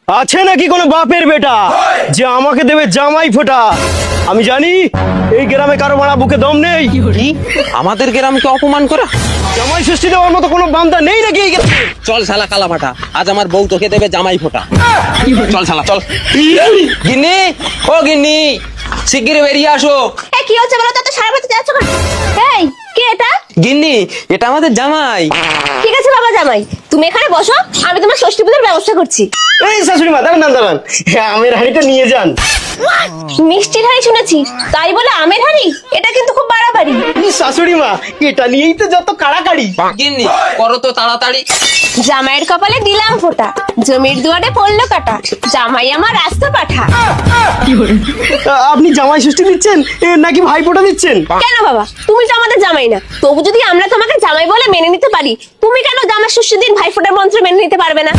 আছে নাকি কোনো বাপের বেটা যে আমাকে দেবে জামাই ফোঁটা? আমি জানি এই গ্রামে কারো মারা বুকে দম নেই। কি আমাদের গ্রামকে অপমান করা? জামাই ষষ্ঠী দেওয়ার মতো কোনো বান্দা নেই নাকি এই গ্রামে? চল শালা কালা ফাটা, আজ আমার বউ তোকে দেবে জামাই ফোঁটা। চল শালা চল। গিন্নি, ও গিন্নি, শিগগির বেরিয়ে আসো। কি হচ্ছে বলো তো? এত সারা বছর যাচ্ছ কেন? এই কে এটা? গিন্নি, এটা আমাদের জামাই। ঠিক আছে বাবা জামাই, তুমি এখানে বসো, আমি তোমার ষষ্ঠী পুজোর ব্যবস্থা করছি। এই শাশুড়ি মা, দাঁড়ান দাঁড়ান, হ্যাঁ আমের হাঁড়িটা নিয়ে যান। মিষ্টির হাড়ি শুনেছি, তাই বলে আমের হাড়ি? এটা কিন্তু খুব বাড়াবাড়ি। শাশুড়ি মা, এটা নিয়েই তো যত কাড়াকাড়ি। গিন্নি, করো তো তাড়াতাড়ি। জামাইয়ের কপালে দিলাম ফোঁটা, জমির দুয়ারে পড়লো কাটা, জামাই আমার রাস্তা পাঠা। আপনি জামাই ষষ্ঠী দিচ্ছেন নাকি ভাইফোঁটা দিচ্ছেন? কেন বাবা, তুমি তো আমাদের জামাই না, তবু যদি আমরা তোমাকে জামাই বলে মেনে নিতে পারি, তুমি কেন জামাই ষষ্ঠীর দিন ভাইফোঁটার মন্ত্র মেনে নিতে পারবে না?